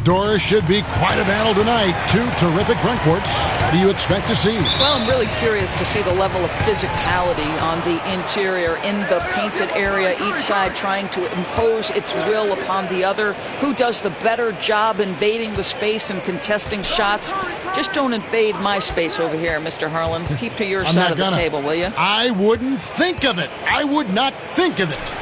Doris, should be quite a battle tonight. Two terrific front courts. What do you expect to see? Well, I'm really curious to see the level of physicality on the interior in the painted area, each side trying to impose its will upon the other. Who does the better job invading the space and contesting shots? Just don't invade my space over here, Mr. Harlan. Keep to your side of the table, will you? I wouldn't think of it. I would not think of it.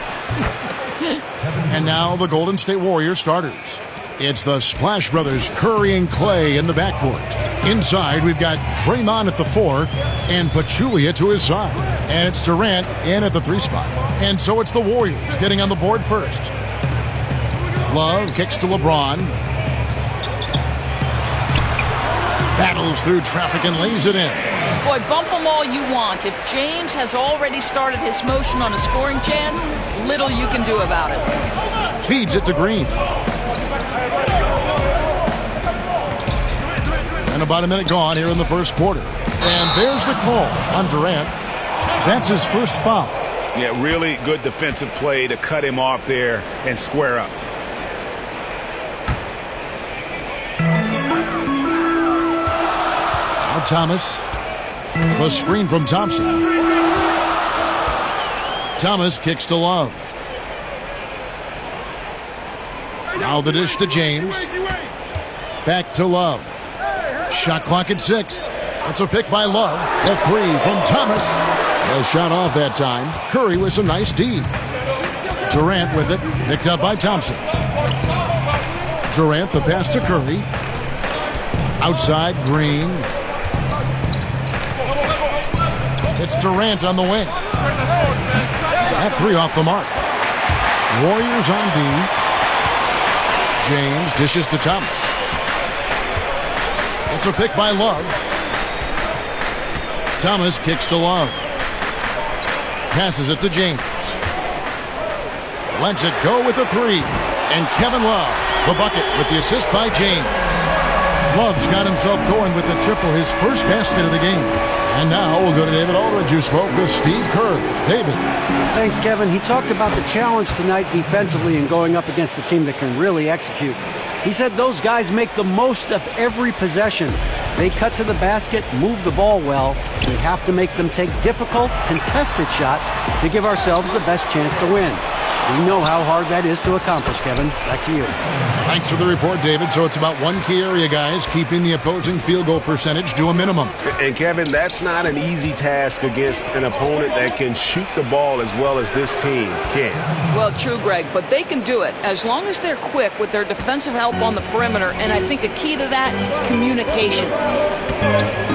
And now the Golden State Warriors starters. It's the Splash Brothers, Curry and Clay in the backcourt. Inside, we've got Draymond at the 4 and Pachulia to his side. And it's Durant in at the 3 spot. And so it's the Warriors getting on the board first. Love kicks to LeBron. Battles through traffic and lays it in. Boy, bump them all you want. If James has already started his motion on a scoring chance, little you can do about it. Feeds it to Green. And about a minute gone here in the first quarter. And there's the call on Durant. That's his first foul. Yeah, really good defensive play to cut him off there and square up. Now Thomas. A screen from Thompson. Thomas kicks to Love. Now the dish to James. Back to Love. Shot clock at 6. That's a pick by Love. A 3 from Thomas. A shot off that time. Curry with some nice D. Durant with it. Picked up by Thompson. Durant the pass to Curry. Outside Green. It's Durant on the wing. That 3 off the mark. Warriors on D. James dishes to Thomas. It's a pick by Love. Thomas kicks to Love. Passes it to James. Lets it go with a 3. And Kevin Love, the bucket with the assist by James. Love's got himself going with the triple, his first basket of the game. And now we'll go to David Aldridge, who spoke with Steve Kerr. David. Thanks, Kevin. He talked about the challenge tonight defensively and going up against a team that can really execute. He said those guys make the most of every possession. They cut to the basket, move the ball well. We have to make them take difficult, contested shots to give ourselves the best chance to win. We know how hard that is to accomplish, Kevin. Back to you. Thanks for the report, David. So it's about one key area, guys, keeping the opposing field goal percentage to a minimum. And, Kevin, that's not an easy task against an opponent that can shoot the ball as well as this team can. Well, true, Greg, but they can do it as long as they're quick with their defensive help on the perimeter. And I think a key to that, communication.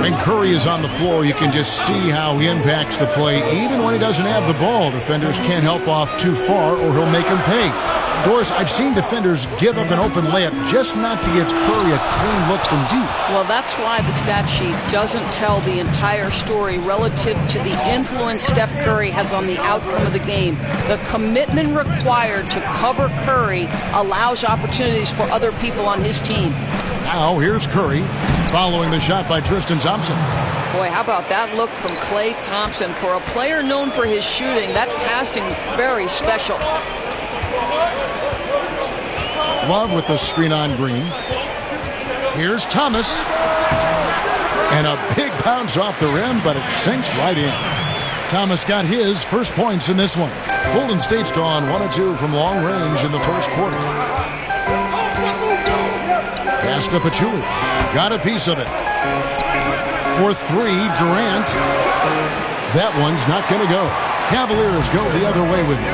When Curry is on the floor, you can just see how he impacts the play. Even when he doesn't have the ball, defenders can't help off too far or he'll make him pay. Doris, I've seen defenders give up an open layup just not to give Curry a clean look from deep. Well, that's why the stat sheet doesn't tell the entire story relative to the influence Steph Curry has on the outcome of the game. The commitment required to cover Curry allows opportunities for other people on his team. Now here's Curry following the shot by Tristan Thompson. Boy, how about that look from Klay Thompson? For a player known for his shooting, that passing very special. Love with the screen on Green. Here's Thomas. And a big bounce off the rim, but it sinks right in. Thomas got his first points in this one. Golden State's gone 1 of 2 from long range in the first quarter. Pass to Pachulia. Got a piece of it. For 3, Durant. That one's not going to go. Cavaliers go the other way with it.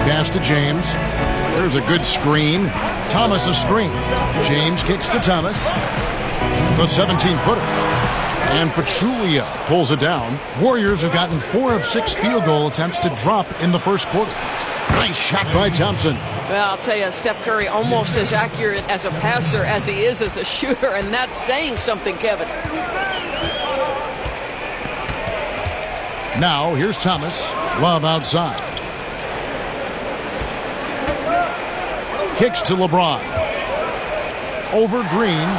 Pass to James. There's a good screen. Thomas a screen. James kicks to Thomas. The 17-footer. And Pachulia pulls it down. Warriors have gotten 4 of 6 field goal attempts to drop in the first quarter. Nice shot by Thompson. Well, I'll tell you, Steph Curry almost as accurate as a passer as he is as a shooter, and that's saying something, Kevin. Now, here's Thomas. Love outside. Kicks to LeBron. Over Green.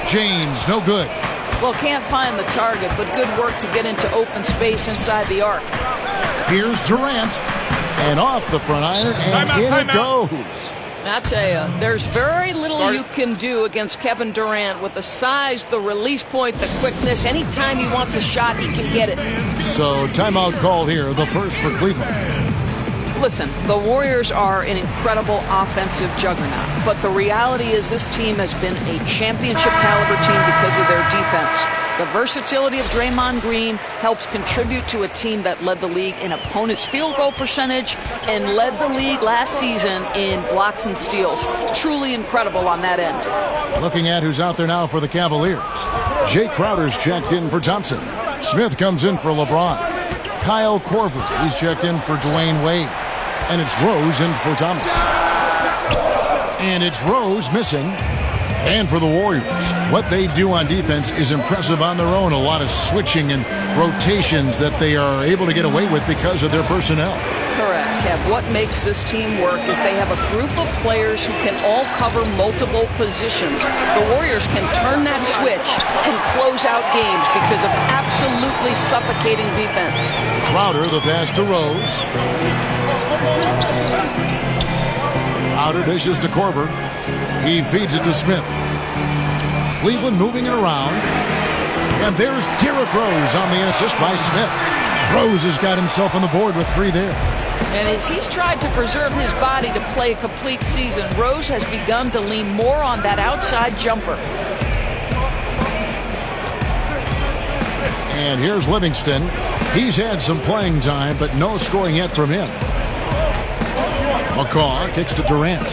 James, no good. Well, can't find the target, but good work to get into open space inside the arc. Here's Durant. And off the front iron, and in it goes. I tell you, there's very little you can do against Kevin Durant with the size, the release point, the quickness. Anytime he wants a shot, he can get it. So timeout called here, the first for Cleveland. Listen, the Warriors are an incredible offensive juggernaut, but the reality is this team has been a championship caliber team because of their defense. The versatility of Draymond Green helps contribute to a team that led the league in opponents' field goal percentage and led the league last season in blocks and steals. Truly incredible on that end. Looking at who's out there now for the Cavaliers. Jay Crowder's checked in for Thompson. Smith comes in for LeBron. Kyle Korver, he's checked in for Dwayne Wade. And it's Rose in for Thomas. And it's Rose missing. And for the Warriors, what they do on defense is impressive on their own. A lot of switching and rotations that they are able to get away with because of their personnel. Correct, Kev. What makes this team work is they have a group of players who can all cover multiple positions. The Warriors can turn that switch and close out games because of absolutely suffocating defense. Crowder, the pass to Rose. Crowder dishes to Korver. He feeds it to Smith. Cleveland moving it around. And there's Derrick Rose on the assist by Smith. Rose has got himself on the board with 3 there. And as he's tried to preserve his body to play a complete season, Rose has begun to lean more on that outside jumper. And here's Livingston. He's had some playing time, but no scoring yet from him. McCaw kicks to Durant.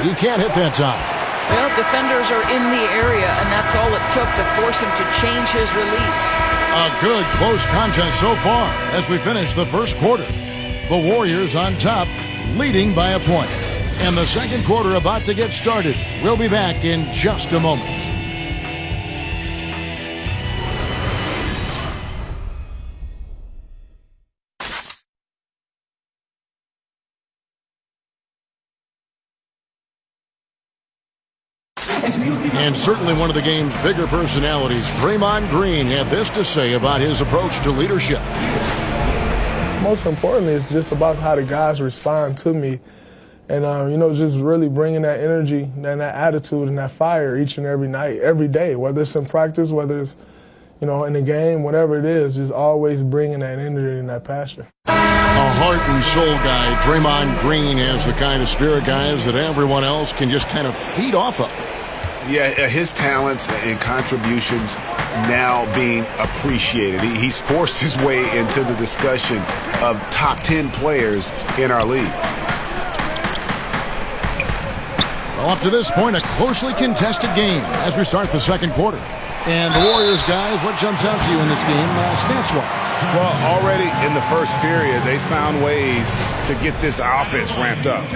He can't hit that time. Well, defenders are in the area, and that's all it took to force him to change his release. A good close contest so far as we finish the first quarter. The Warriors on top, leading by a point. And the second quarter about to get started. We'll be back in just a moment. And certainly one of the game's bigger personalities, Draymond Green, had this to say about his approach to leadership. Most importantly, it's just about how the guys respond to me. And, just really bringing that energy and that attitude and that fire each and every night, every day, whether it's in practice, whether it's, in the game, whatever it is, just always bringing that energy and that passion. A heart and soul guy, Draymond Green has the kind of spirit, guys, that everyone else can just kind of feed off of. Yeah, his talents and contributions now being appreciated. He's forced his way into the discussion of top 10 players in our league. Well, up to this point, a closely contested game as we start the second quarter. And the Warriors, guys, what jumps out to you in this game, stats-wise? Well, already in the first period, they found ways to get this offense ramped up.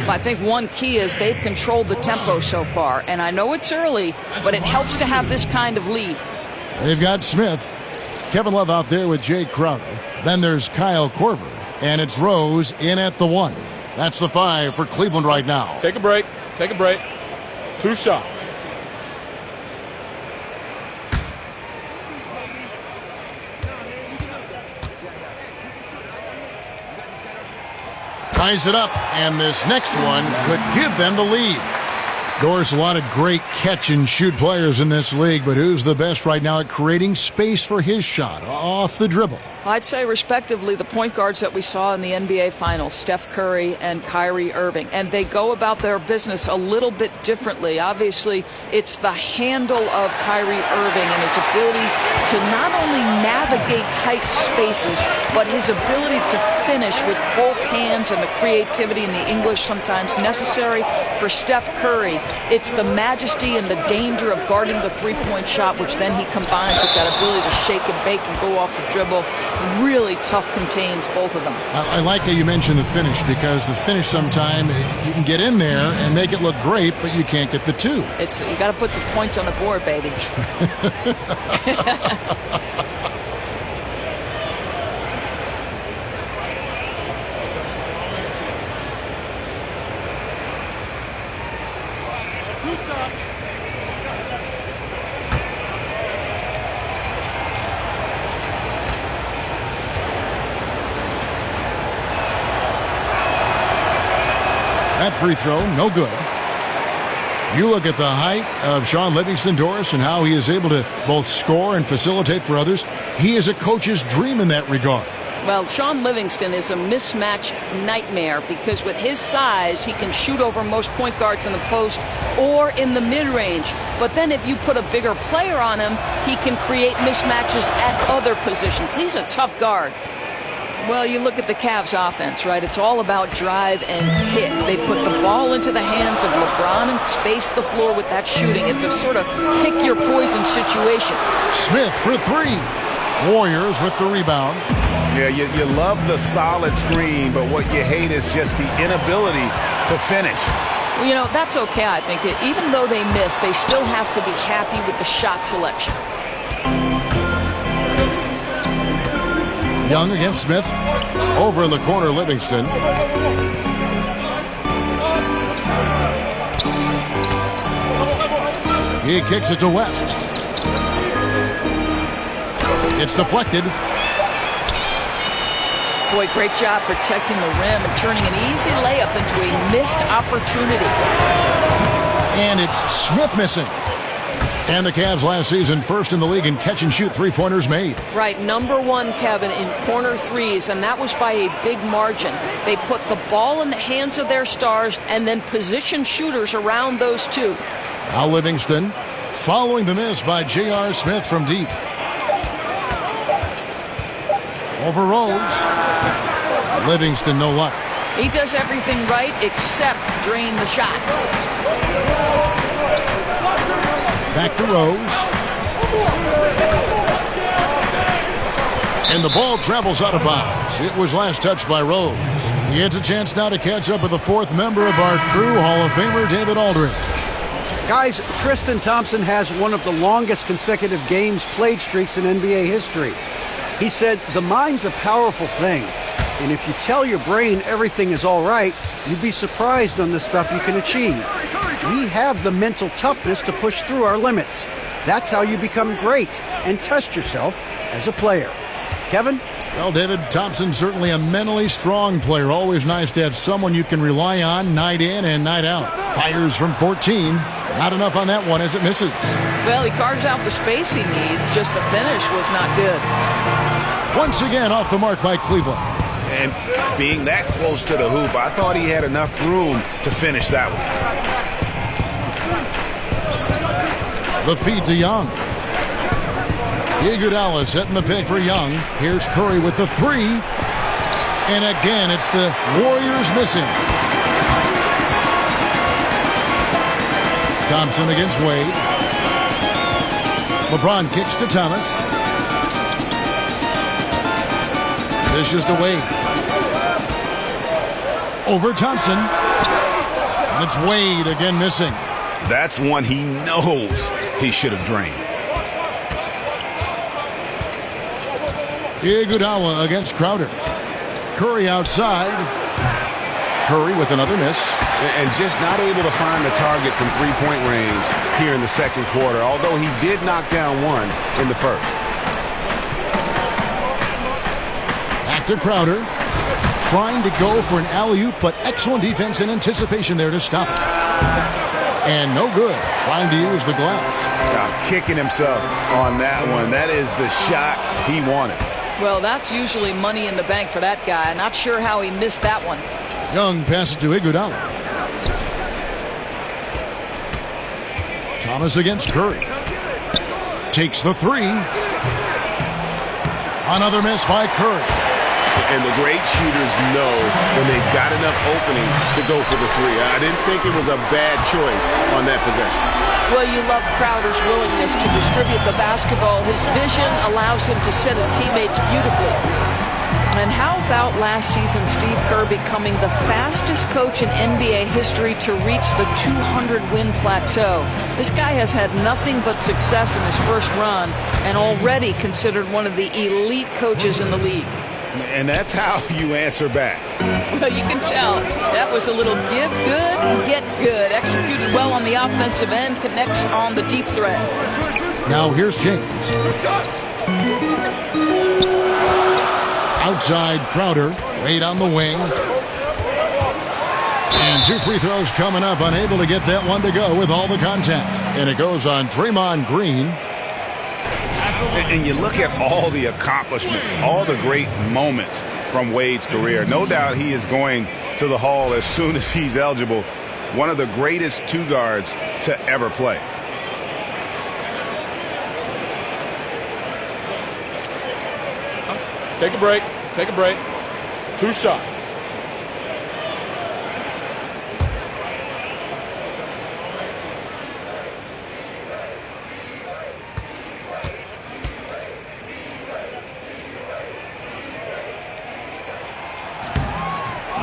I think one key is they've controlled the tempo so far. And I know it's early, but it helps to have this kind of lead. They've got Smith. Kevin Love out there with Jay Crowder. Then there's Kyle Korver. And it's Rose in at the 1. That's the 5 for Cleveland right now. Take a break. Take a break. 2 shots. Ties it up, and this next one could give them the lead. Of course, a lot of great catch-and-shoot players in this league, but who's the best right now at creating space for his shot off the dribble? I'd say, respectively, the point guards that we saw in the NBA Finals, Steph Curry and Kyrie Irving. And they go about their business a little bit differently. Obviously, it's the handle of Kyrie Irving and his ability to not only navigate tight spaces, but his ability to finish with both hands and the creativity and the English sometimes necessary. For Steph Curry, it's the majesty and the danger of guarding the three-point shot, which then he combines with that ability to shake and bake and go off the dribble. Really tough contains, both of them. I like how you mentioned the finish, because the finish sometime you can get in there and make it look great, but you can't get the 2. You got to put the points on the board, baby. That free throw, no good. You look at the height of Shaun Livingston, Doris, and how he is able to both score and facilitate for others. He is a coach's dream in that regard. Well, Shaun Livingston is a mismatch nightmare because with his size, he can shoot over most point guards in the post or in the mid-range. But then if you put a bigger player on him, he can create mismatches at other positions. He's a tough guard. Well, you look at the Cavs offense, right? It's all about drive and hit. They put the ball into the hands of LeBron and space the floor with that shooting. It's a sort of pick your poison situation. Smith for three. Warriors with the rebound. Yeah, you love the solid screen, but what you hate is just the inability to finish. Well, you know, that's okay, I think. Even though they miss, they still have to be happy with the shot selection. Young against Smith. Over in the corner, Livingston. He kicks it to West. It's deflected. Boy, great job protecting the rim and turning an easy layup into a missed opportunity. And it's Smith missing. And the Cavs last season first in the league in catch-and-shoot three-pointers made. Right, #1, Kevin, in corner threes, and that was by a big margin. They put the ball in the hands of their stars and then positioned shooters around those two. Now Livingston following the miss by J.R. Smith from deep. Over Rose. Livingston, no luck. He does everything right except drain the shot. Back to Rose. And the ball travels out of bounds. It was last touched by Rose. He gets a chance now to catch up with the fourth member of our crew, Hall of Famer David Aldridge. Guys, Tristan Thompson has one of the longest consecutive games played streaks in NBA history. He said, the mind's a powerful thing. And if you tell your brain everything is all right, you'd be surprised on the stuff you can achieve. We have the mental toughness to push through our limits. That's how you become great and test yourself as a player. Kevin? Well, David, Thompson's certainly a mentally strong player. Always nice to have someone you can rely on night in and night out. Fires from 14. Not enough on that one as it misses. Well, he carves out the space he needs. Just the finish was not good. Once again off the mark by Cleveland. And being that close to the hoop, I thought he had enough room to finish that one. The feed to Young. Iguodala setting the pick for Young. Here's Curry with the three. And again, it's the Warriors missing. Thompson against Wade. LeBron kicks to Thomas. Dishes to Wade. Over Thompson. And it's Wade again missing. That's one he knows he should have drained. Iguodala against Crowder. Curry outside. Curry with another miss. And just not able to find the target from three-point range here in the second quarter, although he did knock down one in the first. Back to Crowder. Trying to go for an alley-oop, but excellent defense and anticipation there to stop it. And no good. Trying to use the glass. Kicking himself on that one. That is the shot he wanted. Well, that's usually money in the bank for that guy. Not sure how he missed that one. Young passes to Iguodala. Thomas against Curry. Takes the three. Another miss by Curry. And the great shooters know when they've got enough opening to go for the three. I didn't think it was a bad choice on that possession. Well, you love Crowder's willingness to distribute the basketball. His vision allows him to set his teammates beautifully. And how about last season, Steve Kerr becoming the fastest coach in NBA history to reach the 200-win plateau? This guy has had nothing but success in his first run and already considered one of the elite coaches in the league. And that's how you answer back. Well, you can tell. That was a little give good and get good. Executed well on the offensive end, connects on the deep threat. Now here's James. Outside Crowder. Wade on the wing. And 2 free throws coming up, unable to get that one to go with all the contact. And it goes on Draymond Green. And you look at all the accomplishments, all the great moments from Wade's career. No doubt he is going to the Hall as soon as he's eligible. One of the greatest two guards to ever play. Take a break. Take a break. 2 shots.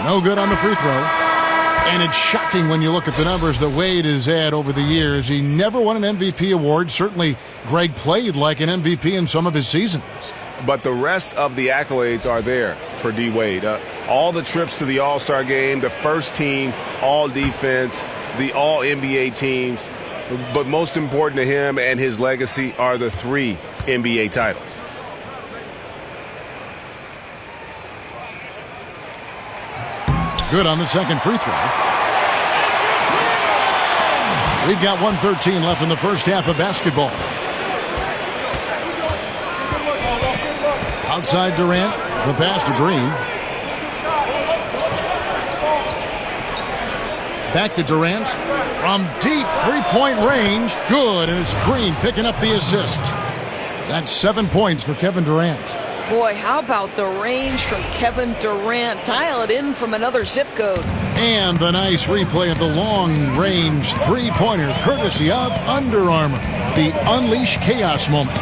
No good on the free throw. And it's shocking when you look at the numbers that Wade has had over the years. He never won an MVP award. Certainly, Greg played like an MVP in some of his seasons. But the rest of the accolades are there for D. Wade. All the trips to the All-Star game, the first team, all defense, the all-NBA teams. But most important to him and his legacy are the 3 NBA titles. Good on the second free throw. We've got 1:13 left in the first half of basketball. Outside Durant, the pass to Green. Back to Durant. From deep three-point range. Good, and it's Green picking up the assist. That's 7 points for Kevin Durant. Boy, how about the range from Kevin Durant? Dial it in from another zip code. And the nice replay of the long-range three-pointer, courtesy of Under Armour. The Unleash Chaos moment.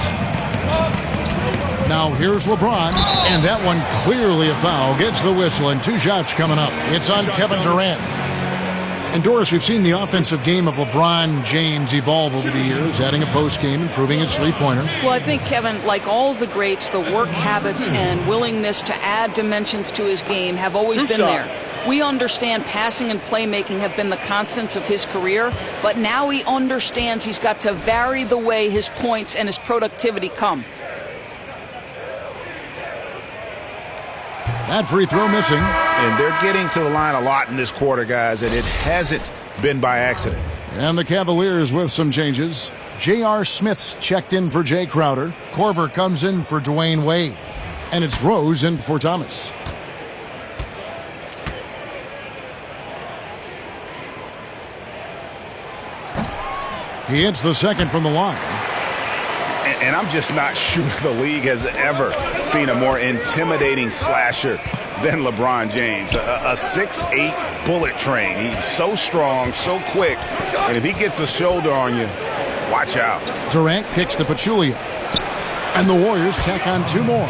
Now here's LeBron, and that one clearly a foul. Gets the whistle, and 2 shots coming up. It's on Kevin Durant. And Doris, we've seen the offensive game of LeBron James evolve over the years, adding a post game, improving his three-pointer. Well, I think, Kevin, like all the greats, the work habits and willingness to add dimensions to his game have always been there. We understand passing and playmaking have been the constants of his career, but now he understands he's got to vary the way his points and his productivity come. That free throw missing. And they're getting to the line a lot in this quarter, guys, and it hasn't been by accident. And the Cavaliers with some changes. J.R. Smith's checked in for Jay Crowder. Korver comes in for Dwayne Wade. And it's Rose in for Thomas. He hits the second from the line. And I'm just not sure the league has ever seen a more intimidating slasher than LeBron James. A 6'8" bullet train. He's so strong, so quick. And if he gets a shoulder on you, watch out. Durant kicks to Pachulia. And the Warriors tack on 2 more.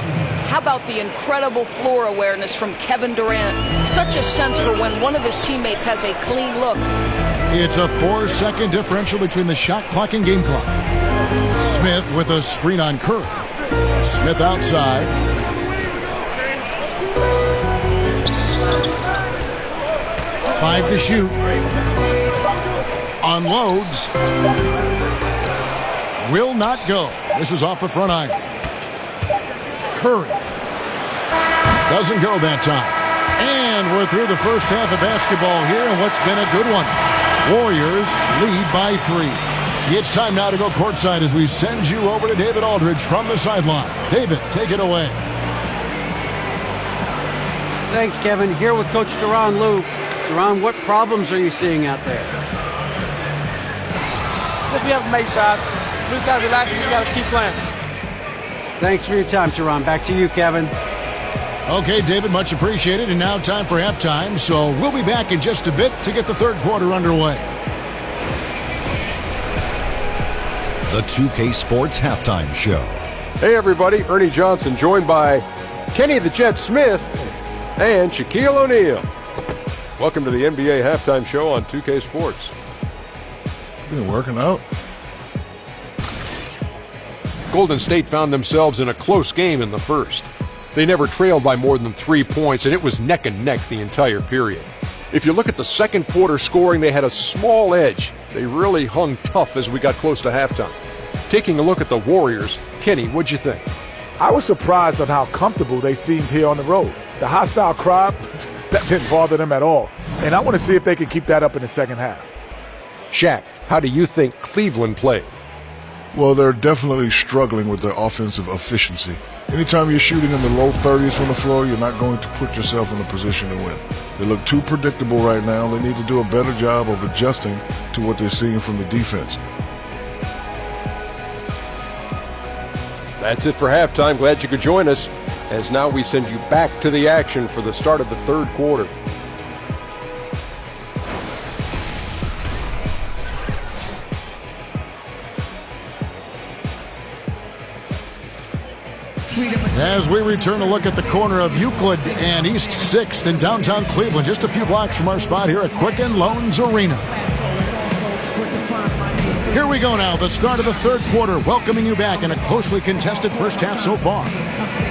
How about the incredible floor awareness from Kevin Durant? Such a sense for when one of his teammates has a clean look. It's a 4-second differential between the shot clock and game clock. Smith with a screen on Curry. Smith outside. Five to shoot. Unloads. Will not go. This is off the front iron. Curry. Doesn't go that time. And we're through the first half of basketball here, and what's been a good one. Warriors lead by 3. It's time now to go courtside as we send you over to David Aldridge from the sideline. David, take it away. Thanks, Kevin. Here with Coach Deron Lou. Deron, what problems are you seeing out there? Just be able to make shots. We just got to relax and we got to keep playing. Thanks for your time, Deron. Back to you, Kevin. Okay, David, much appreciated. And now time for halftime. So we'll be back in just a bit to get the third quarter underway. The 2K Sports Halftime Show. Hey, everybody. Ernie Johnson joined by Kenny the Jet Smith and Shaquille O'Neal. Welcome to the NBA Halftime Show on 2K Sports. Been working out. Golden State found themselves in a close game in the first. They never trailed by more than 3 points, and it was neck and neck the entire period. If you look at the second quarter scoring, they had a small edge. They really hung tough as we got close to halftime. Taking a look at the Warriors, Kenny, what'd you think? I was surprised on how comfortable they seemed here on the road. The hostile crowd, That didn't bother them at all. And I want to see if they can keep that up in the second half. Shaq, how do you think Cleveland played? Well, they're definitely struggling with their offensive efficiency. Anytime you're shooting in the low 30s from the floor, you're not going to put yourself in a position to win. They look too predictable right now. They need to do a better job of adjusting to what they're seeing from the defense. That's it for halftime. Glad you could join us, as now we send you back to the action for the start of the third quarter. As we return to look at the corner of Euclid and East 6th in downtown Cleveland, just a few blocks from our spot here at Quicken Loans Arena. Here we go now, the start of the third quarter, welcoming you back in a closely contested first half so far.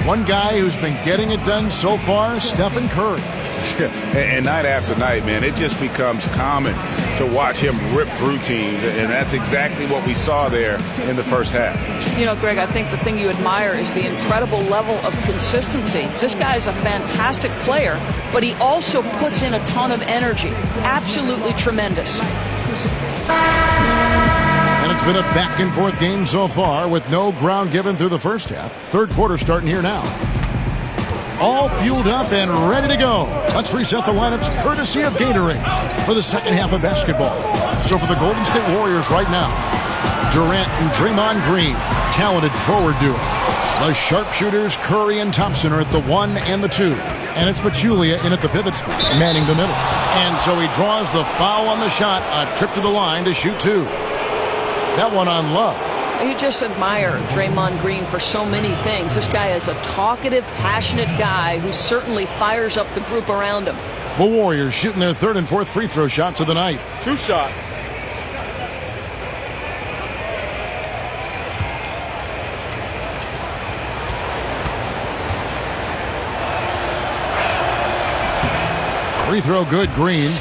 One guy who's been getting it done so far, Stephen Curry. And night after night, man, it just becomes common to watch him rip through teams, and that's exactly what we saw there in the first half. You know, Greg, I think the thing you admire is the incredible level of consistency. This guy is a fantastic player, but he also puts in a ton of energy. Absolutely tremendous. And it's been a back-and-forth game so far with no ground given through the first half. Third quarter starting here now. All fueled up and ready to go. Let's reset the lineups courtesy of Gatorade for the second half of basketball. So for the Golden State Warriors right now, Durant and Draymond Green, talented forward duo. The sharpshooters Curry and Thompson are at the 1 and the 2. And it's Pachulia in at the pivot spot, manning the middle. And so he draws the foul on the shot, a trip to the line to shoot 2. That one on Love. You just admire Draymond Green for so many things. This guy is a talkative, passionate guy who certainly fires up the group around him. The Warriors shooting their third and fourth free throw shots of the night. 2 shots. Free throw good, Green.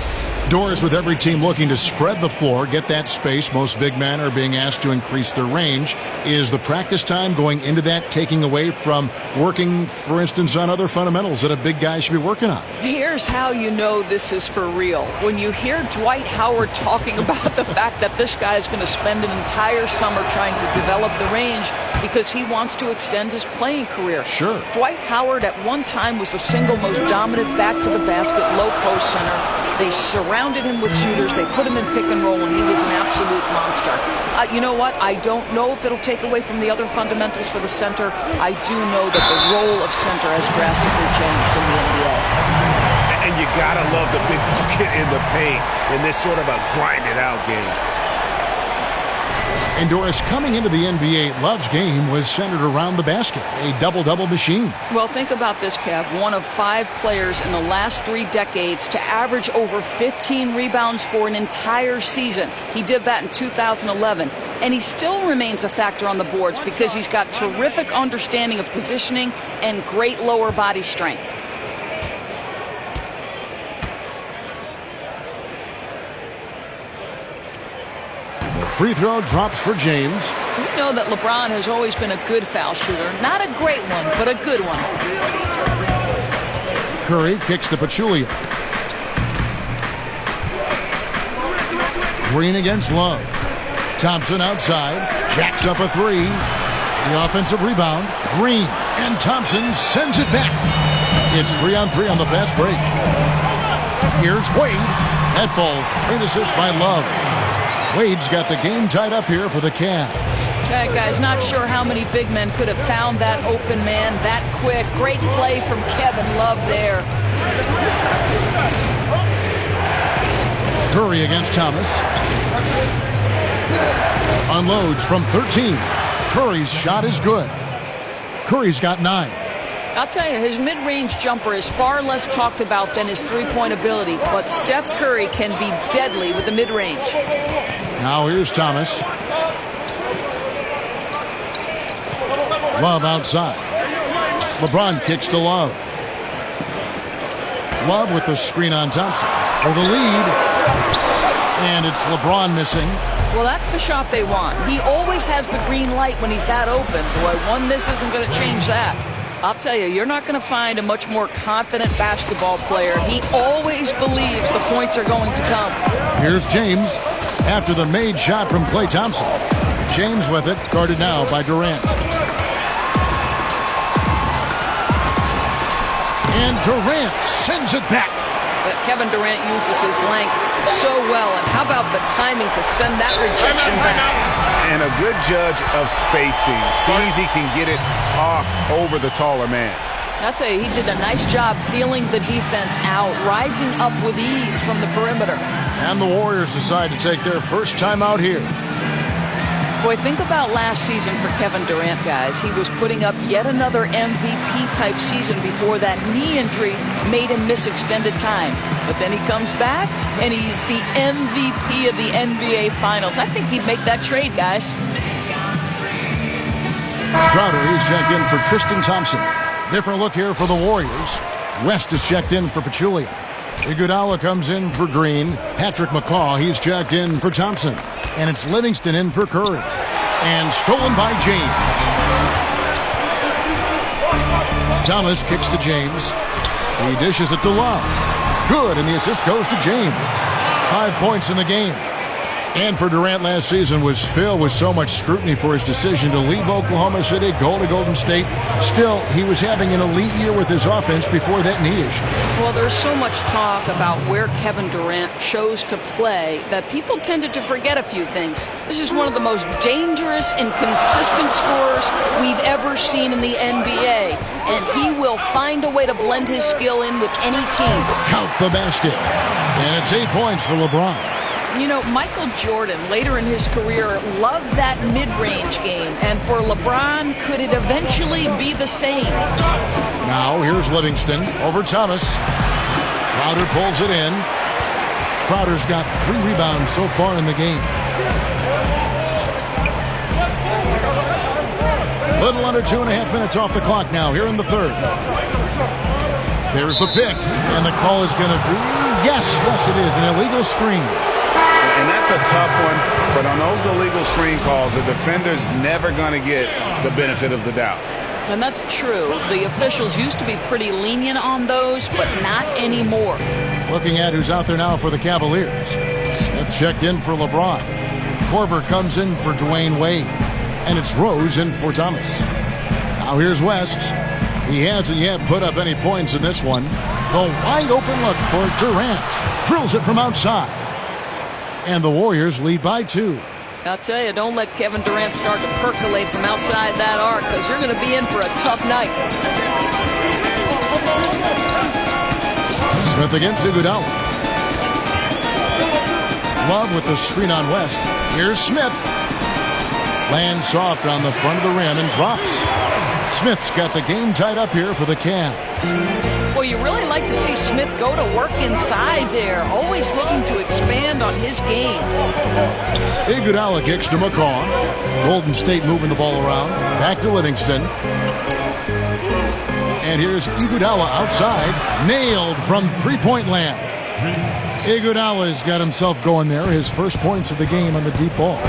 Doors with every team looking to spread the floor, get that space. Most big men are being asked to increase their range. Is the practice time going into that taking away from working, for instance, on other fundamentals that a big guy should be working on? Here's how you know this is for real. When you hear Dwight Howard talking about the fact that this guy is going to spend an entire summer trying to develop the range because he wants to extend his playing career. Sure. Dwight Howard at one time was the single most dominant back-to-the-basket low-post center. They surrounded him with shooters. They put him in pick and roll, and he was an absolute monster. You know what? I don't know if it'll take away from the other fundamentals for the center. I do know that the role of center has drastically changed in the NBA. And you gotta love the big bucket in the paint in this sort of a grinded-out game. And Doris, coming into the NBA, Love's game was centered around the basket, a double-double machine. Well, think about this, Kev. One of 5 players in the last 3 decades to average over 15 rebounds for an entire season. He did that in 2011. And he still remains a factor on the boards because he's got terrific understanding of positioning and great lower body strength. Free throw drops for James. We know that LeBron has always been a good foul shooter. Not a great one, but a good one. Curry kicks to Pachulia. Green against Love. Thompson outside. Jacks up a 3. The offensive rebound. Green. And Thompson sends it back. It's 3-on-3 on the fast break. Here's Wade. That falls. Great assist by Love. Wade's got the game tied up here for the Cavs. Okay, guys, not sure how many big men could have found that open man that quick. Great play from Kevin Love there. Curry against Thomas. Unloads from 13. Curry's shot is good. Curry's got 9. I'll tell you, his mid-range jumper is far less talked about than his three-point ability, but Steph Curry can be deadly with the mid-range. Now here's Thomas. Love outside. LeBron kicks to Love. Love with the screen on Thompson. For the lead. And it's LeBron missing. Well, that's the shot they want. He always has the green light when he's that open. Boy, one miss isn't going to change that. I'll tell you, you're not going to find a much more confident basketball player. He always believes the points are going to come. Here's James after the made shot from Klay Thompson. James with it, guarded now by Durant. And Durant sends it back. But Kevin Durant uses his length so well. And how about the timing to send that rejection back? And a good judge of spacing. Sees he can get it off over the taller man. I'll tell you, he did a nice job feeling the defense out, rising up with ease from the perimeter. And the Warriors decide to take their first time out here. Boy, think about last season for Kevin Durant, guys. He was putting up yet another MVP-type season before that knee injury made him miss extended time. But then he comes back, and he's the MVP of the NBA Finals. I think he'd make that trade, guys. Crowder is checked in for Tristan Thompson. Different look here for the Warriors. West is checked in for Pachulia. Iguodala comes in for Green. Patrick McCaw, he's checked in for Thompson. And it's Livingston in for Curry. And stolen by James. Thomas kicks to James. He dishes it to Love. Good, and the assist goes to James. 5 points in the game. And for Durant last season was filled with so much scrutiny for his decision to leave Oklahoma City, go to Golden State. Still, he was having an elite year with his offense before that knee issue. Well, there's so much talk about where Kevin Durant chose to play that people tended to forget a few things. This is one of the most dangerous and consistent scorers we've ever seen in the NBA. And he will find a way to blend his skill in with any team. Count the basket. And it's 8 points for LeBron. You know, Michael Jordan, later in his career, loved that mid-range game. And for LeBron, could it eventually be the same? Now, here's Livingston over Thomas. Crowder pulls it in. Crowder's got 3 rebounds so far in the game. Little under 2.5 minutes off the clock now, here in the third. There's the pick, and the call is going to be, yes, it is, an illegal screen. And that's a tough one, but on those illegal screen calls, the defender's never going to get the benefit of the doubt. And that's true. The officials used to be pretty lenient on those, but not anymore. Looking at who's out there now for the Cavaliers. Smith checked in for LeBron. Korver comes in for Dwayne Wade. And it's Rose in for Thomas. Now here's West. He hasn't yet put up any points in this one. The wide open look for Durant. Drills it from outside. And the Warriors lead by 2. I'll tell you, don't let Kevin Durant start to percolate from outside that arc, because you're going to be in for a tough night. Smith against Iguodala. Love with the screen on West. Here's Smith. Lands soft on the front of the rim and drops. Smith's got the game tied up here for the Cavs. Well, you really like to see Smith go to work inside there, always looking to expand on his game. Iguodala kicks to McCaw. Golden State moving the ball around. Back to Livingston. And here's Iguodala outside. Nailed from three-point land. Iguodala's got himself going there. His first points of the game on the deep ball.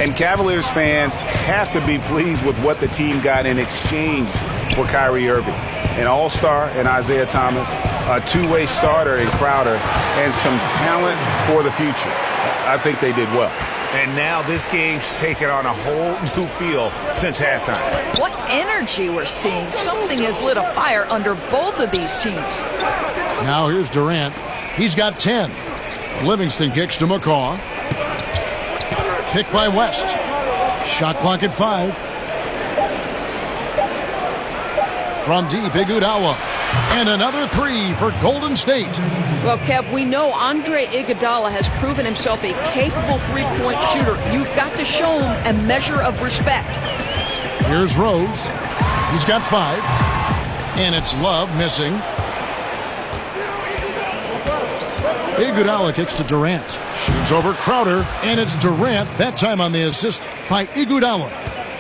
And Cavaliers fans have to be pleased with what the team got in exchange for Kyrie Irving. An all-star in Isaiah Thomas, a two-way starter in Crowder, and some talent for the future. I think they did well. And now this game's taken on a whole new feel since halftime. What energy we're seeing. Something has lit a fire under both of these teams. Now here's Durant. He's got 10. Livingston kicks to McCaw. Picked by West. Shot clock at 5. From deep, Iguodala. And another 3 for Golden State. Well, Kev, we know Andre Iguodala has proven himself a capable three-point shooter. You've got to show him a measure of respect. Here's Rose. He's got 5. And it's Love missing. Iguodala kicks to Durant. Shoots over Crowder. And it's Durant, that time on the assist by Iguodala.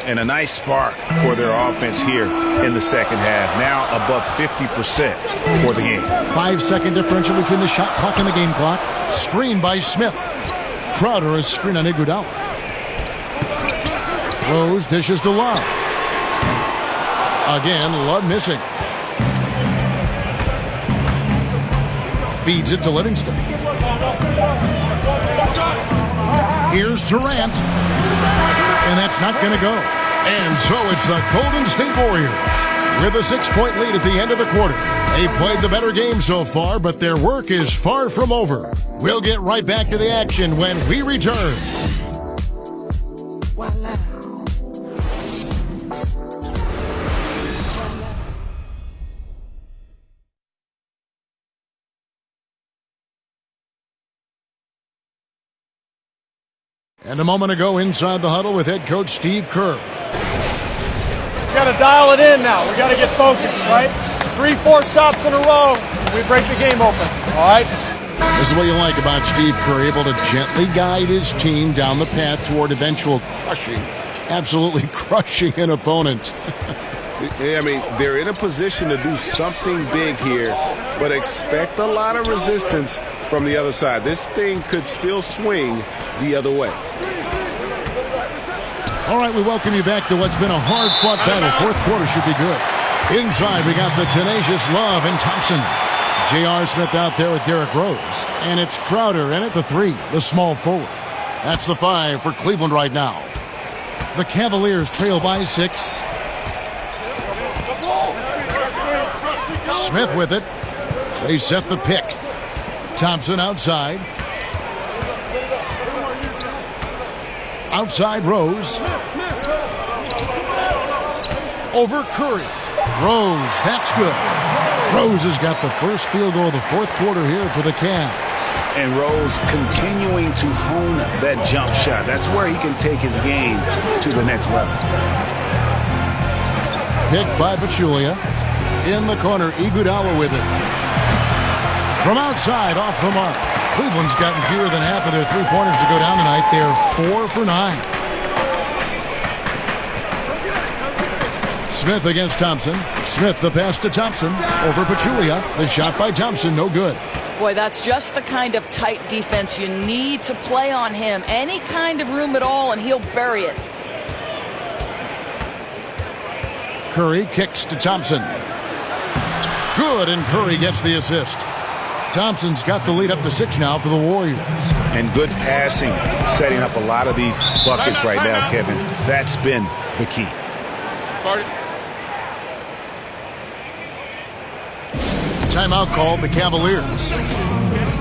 And a nice spark for their offense here in the second half. Now above 50% for the game. 5-second differential between the shot clock and the game clock. Screen by Smith. Crowder is screen on Iguodala. Rose dishes to Love. Again, Love missing. Feeds it to Livingston. Here's Durant. And that's not going to go. And so it's the Golden State Warriors with a 6-point lead at the end of the quarter. They played the better game so far, but their work is far from over. We'll get right back to the action when we return. And a moment ago inside the huddle with head coach Steve Kerr. We got to dial it in now. We got to get focused, right? 3-4 stops in a row, we break the game open, all right? This is what you like about Steve Kerr, able to gently guide his team down the path toward eventual crushing, absolutely crushing an opponent. I mean, they're in a position to do something big here, but expect a lot of resistance from the other side. This thing could still swing the other way. All right, we welcome you back to what's been a hard-fought battle. Fourth quarter should be good. Inside, we got the tenacious Love and Thompson. J.R. Smith out there with Derrick Rose. And it's Crowder in at the 3, the small forward. That's the 5 for Cleveland right now. The Cavaliers trail by 6. Smith with it. They set the pick. Thompson outside. Outside Rose. Over Curry. Rose, that's good. Rose has got the first field goal of the fourth quarter here for the Cavs. And Rose continuing to hone that jump shot. That's where he can take his game to the next level. Picked by Pachulia. In the corner, Iguodala with it. From outside, off the mark. Cleveland's gotten fewer than half of their three-pointers to go down tonight. They're 4 for 9. Smith against Thompson. Smith the pass to Thompson. Over Pachulia. The shot by Thompson, no good. Boy, that's just the kind of tight defense you need to play on him. Any kind of room at all, and he'll bury it. Curry kicks to Thompson. Good, and Curry gets the assist. Thompson's got the lead up to 6 now for the Warriors. And good passing, setting up a lot of these buckets right now, Kevin. That's been the key. Timeout called the Cavaliers.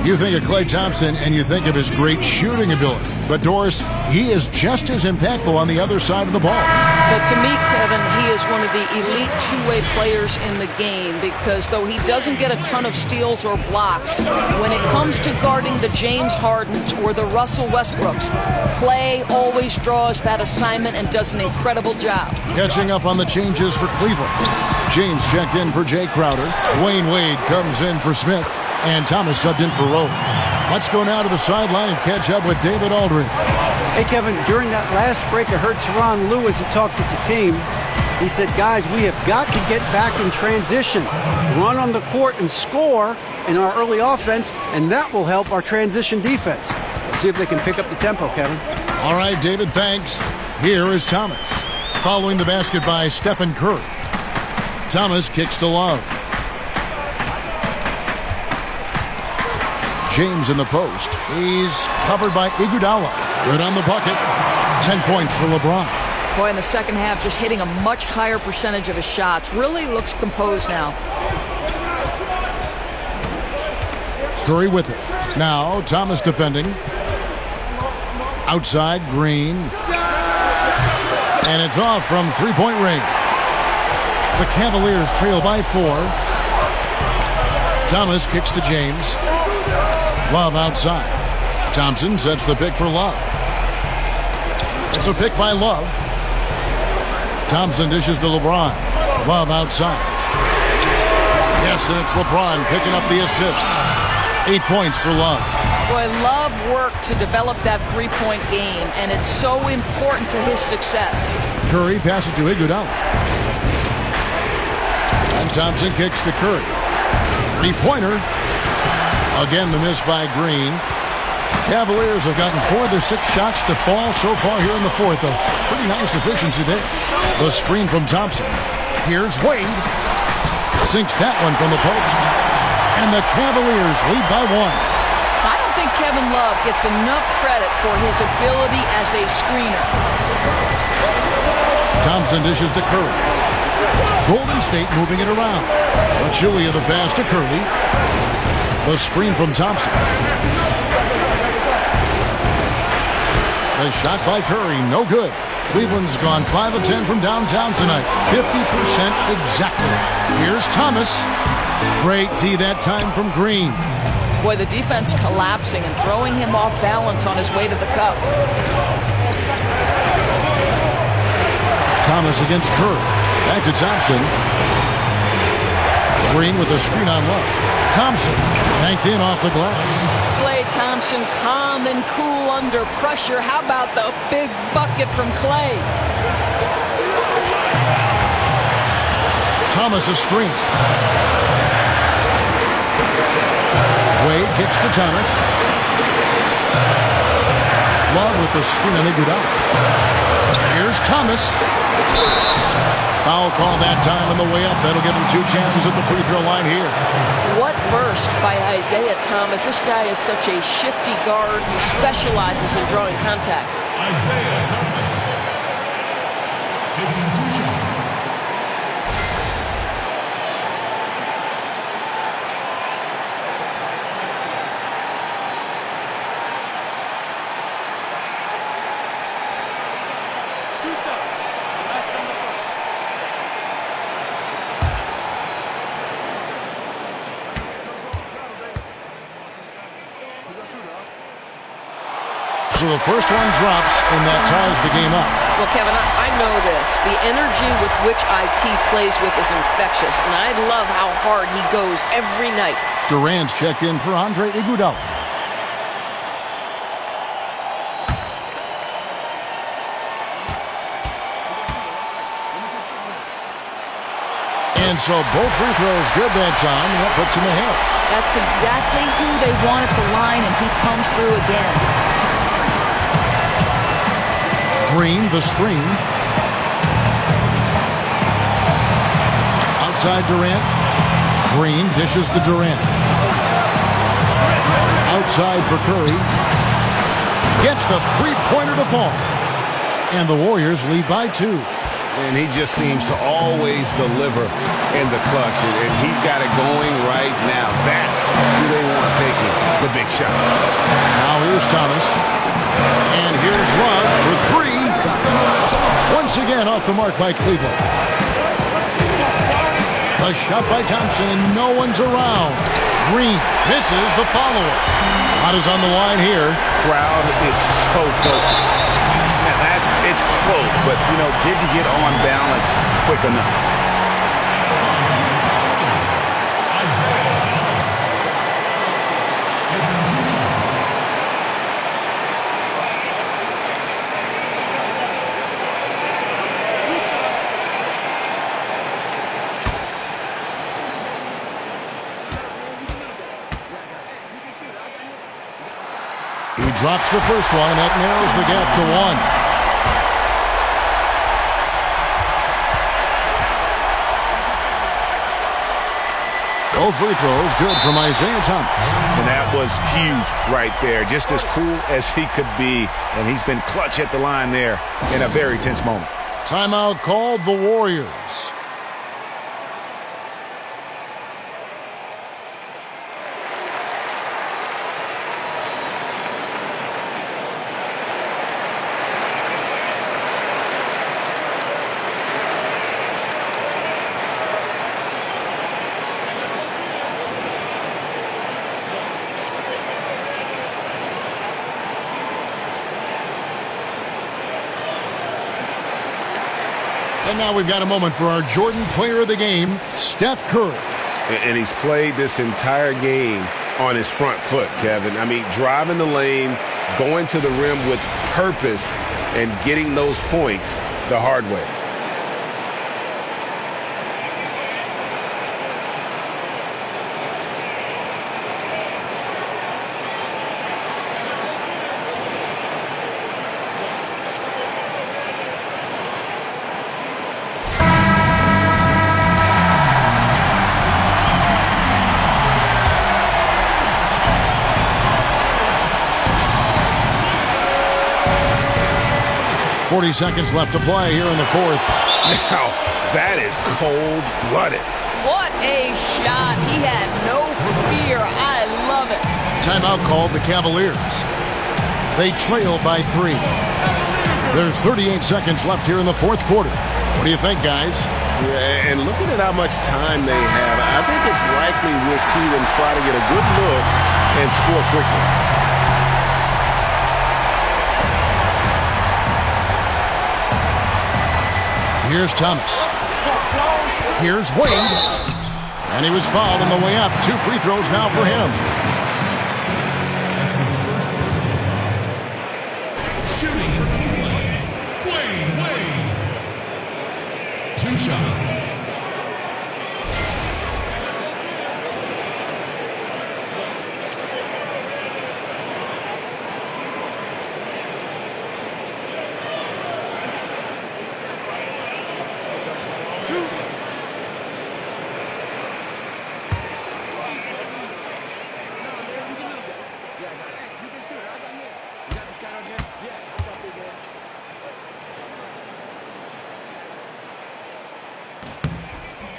You think of Klay Thompson and you think of his great shooting ability. But, Doris, he is just as impactful on the other side of the ball. But to me, Kevin, he is one of the elite two-way players in the game because though he doesn't get a ton of steals or blocks, when it comes to guarding the James Hardens or the Russell Westbrooks, Klay always draws that assignment and does an incredible job. Catching up on the changes for Cleveland. James checked in for Jay Crowder. Dwayne Wade comes in for Smith. And Thomas subbed in for Rose. Let's go now to the sideline and catch up with David Aldridge. Hey, Kevin, during that last break, I heard Tyronn Lue as he talked with the team. He said, guys, we have got to get back in transition, run on the court and score in our early offense, and that will help our transition defense. We'll see if they can pick up the tempo, Kevin. All right, David, thanks. Here is Thomas. Following the basket by Stephen Curry. Thomas kicks to Love. James in the post. He's covered by Iguodala. Good on the bucket. 10 points for LeBron. Boy, in the second half, just hitting a much higher percentage of his shots. Really looks composed now. Curry with it. Now, Thomas defending. Outside, Green. And it's off from three-point range. The Cavaliers trail by 4. Thomas kicks to James. Love outside. Thompson sets the pick for Love. It's a pick by Love. Thompson dishes to LeBron. Love outside. Yes, and it's LeBron picking up the assist. 8 points for Love. Boy, Love worked to develop that three-point game, and it's so important to his success. Curry passes to Iguodala. And Thompson kicks to Curry. Three-pointer. Again, the miss by Green. Cavaliers have gotten 4 of their 6 shots to fall so far here in the fourth. A pretty nice efficiency there. The screen from Thompson. Here's Wade. Sinks that one from the post. And the Cavaliers lead by 1. I don't think Kevin Love gets enough credit for his ability as a screener. Thompson dishes to Curry. Golden State moving it around. Pachulia the pass to Curry. The screen from Thompson. The shot by Curry, no good. Cleveland's gone 5 of 10 from downtown tonight. 50% exactly. Here's Thomas. Great D that time from Green. Boy, the defense collapsing and throwing him off balance on his way to the cup. Thomas against Curry. Back to Thompson. Green with the screen on left. Thompson banked in off the glass. Klay Thompson calm and cool under pressure. How about the big bucket from Klay? Thomas a screen. Wade kicks to Thomas. Love with the screen on Iguodala. Here's Thomas. Foul call that time on the way up. That'll give him 2 chances at the free throw line here. What burst by Isaiah Thomas. This guy is such a shifty guard who specializes in drawing contact. Isaiah Thomas taking 2 shots. So the first one drops, and that ties the game up. Well, Kevin, I know this. The energy with which IT plays with is infectious, and I love how hard he goes every night. Durant's checked in for Andre Iguodala. And so both free throws good that time, and that puts him ahead. That's exactly who they want at the line, and he comes through again. Green, the screen. Outside Durant. Green dishes to Durant. Outside for Curry. Gets the three-pointer to fall. And the Warriors lead by 2. And he just seems to always deliver in the clutch. And he's got it going right now. That's who they want taking the big shot. Now here's Thomas. And here's Love for 3. Once again off the mark by Cleveland. The shot by Thompson. No one's around. Green misses the follow-up. Shot is on the line here. Crowd is so focused. Man, it's close, but, didn't get on balance quick enough. He drops the first one. That narrows the gap to 1. Both free throws good from Isaiah Thomas. And that was huge right there. Just as cool as he could be. And he's been clutch at the line there in a very tense moment. Timeout called the Warriors. And now we've got a moment for our Jordan Player of the Game, Steph Curry. And he's played this entire game on his front foot, Kevin. I mean, driving the lane, going to the rim with purpose, and getting those points the hard way. 40 seconds left to play here in the fourth. Now, that is cold-blooded. What a shot. He had no fear. I love it. Timeout called the Cavaliers. They trail by 3. There's 38 seconds left here in the fourth quarter. What do you think, guys? Yeah, and looking at how much time they have, I think it's likely we'll see them try to get a good look and score quickly. Here's Thomas. Here's Wade. And he was fouled on the way up. 2 free throws now for him. Shooting Dwayne Wade. 2 shots.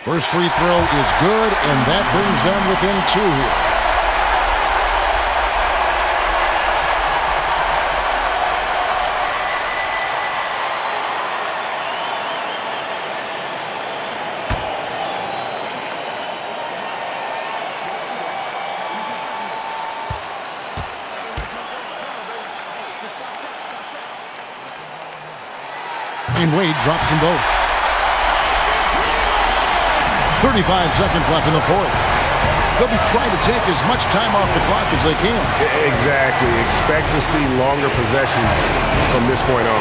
First free throw is good, and that brings them within 2 here. And Wade drops them both. 35 seconds left in the fourth. They'll be trying to take as much time off the clock as they can. Exactly. Expect to see longer possessions from this point on.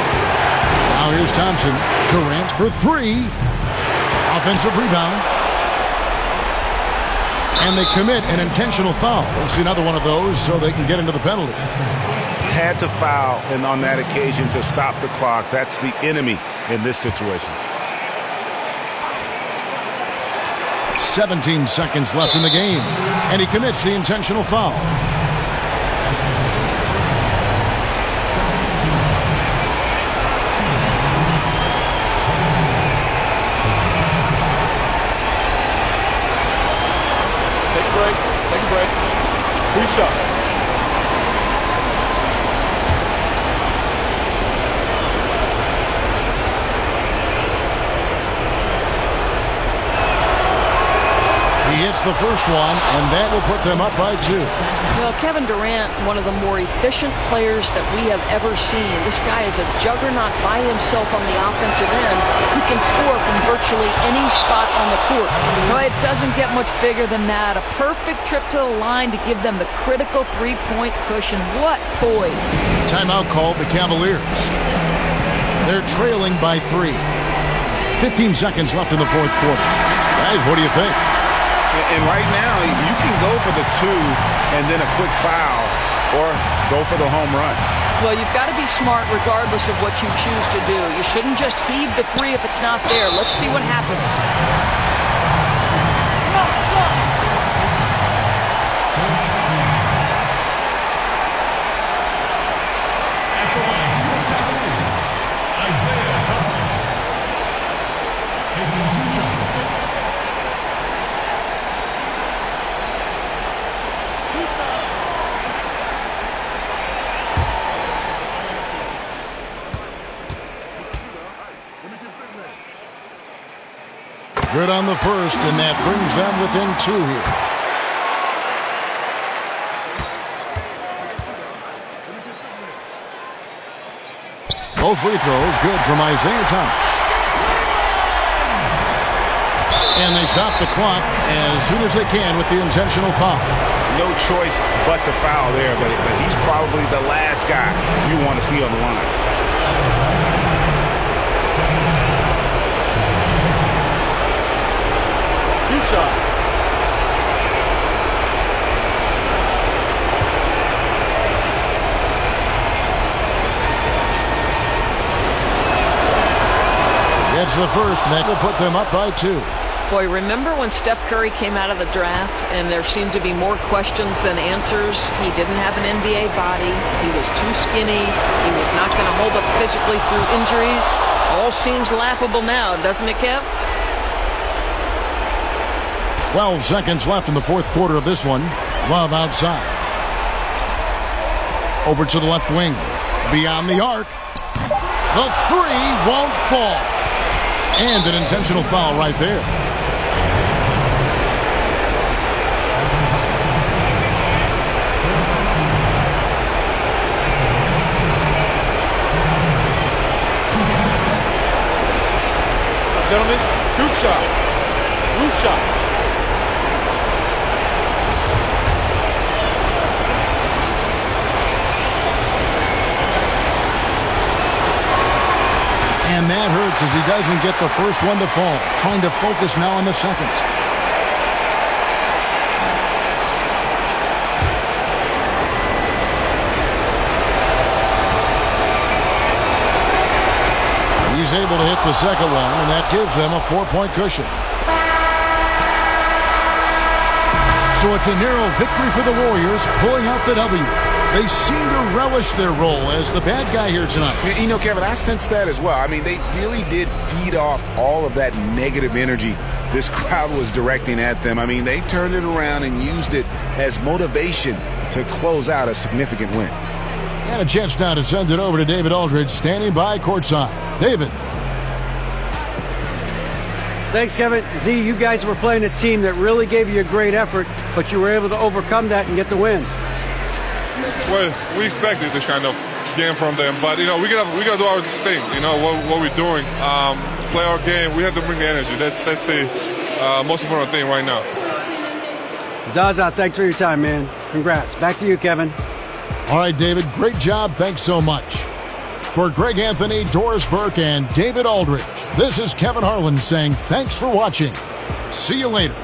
Now here's Thompson. Durant for 3. Offensive rebound. And they commit an intentional foul. We'll see another one of those so they can get into the penalty. Had to foul, and on that occasion to stop the clock. That's the enemy in this situation. 17 seconds left in the game, and he commits the intentional foul. Take a break. Take a break. 2 shots. He hits the first one, and that will put them up by 2. Well, Kevin Durant, one of the more efficient players that we have ever seen. This guy is a juggernaut by himself on the offensive end. He can score from virtually any spot on the court. No, it doesn't get much bigger than that. A perfect trip to the line to give them the critical 3-point cushion. What poise. Timeout called the Cavaliers. They're trailing by 3. 15 seconds left in the fourth quarter. Guys, what do you think? And right now, you can go for the 2 and then a quick foul, or go for the home run. Well, you've got to be smart regardless of what you choose to do. You shouldn't just heave the 3 if it's not there. Let's see what happens. Isaiah Thomas. Taking 2 shots. Good on the first, and that brings them within 2 here. Both free throws good from Isaiah Thomas. And they stop the clock as soon as they can with the intentional foul. No choice but to foul there, but he's probably the last guy you want to see on the line. Shots. Gets the first, and that will put them up by 2. Boy, remember when Steph Curry came out of the draft and there seemed to be more questions than answers? He didn't have an NBA body. He was too skinny. He was not going to hold up physically through injuries. All seems laughable now, doesn't it, Kev? 12 seconds left in the fourth quarter of this one. Love outside. Over to the left wing. Beyond the arc. The three won't fall. And an intentional foul right there. Gentlemen, two shots. Loose shots. And that hurts as he doesn't get the first one to fall. Trying to focus now on the second. He's able to hit the second one, and that gives them a 4-point cushion. So it's a narrow victory for the Warriors, pulling out the W. They seem to relish their role as the bad guy here tonight. You know, Kevin, I sense that as well. I mean, they really did feed off all of that negative energy this crowd was directing at them. I mean, they turned it around and used it as motivation to close out a significant win. And a chance now to send it over to David Aldridge, standing by courtside. David. Thanks, Kevin. Z, you guys were playing a team that really gave you a great effort, but you were able to overcome that and get the win. Well, we expected this kind of game from them, but you know we gotta do our thing. You know what we're doing, play our game. We have to bring the energy. That's the most important thing right now. Zaza, thanks for your time, man. Congrats. Back to you, Kevin. All right, David, great job. Thanks so much. For Greg Anthony, Doris Burke, and David Aldridge, this is Kevin Harlan saying thanks for watching. See you later.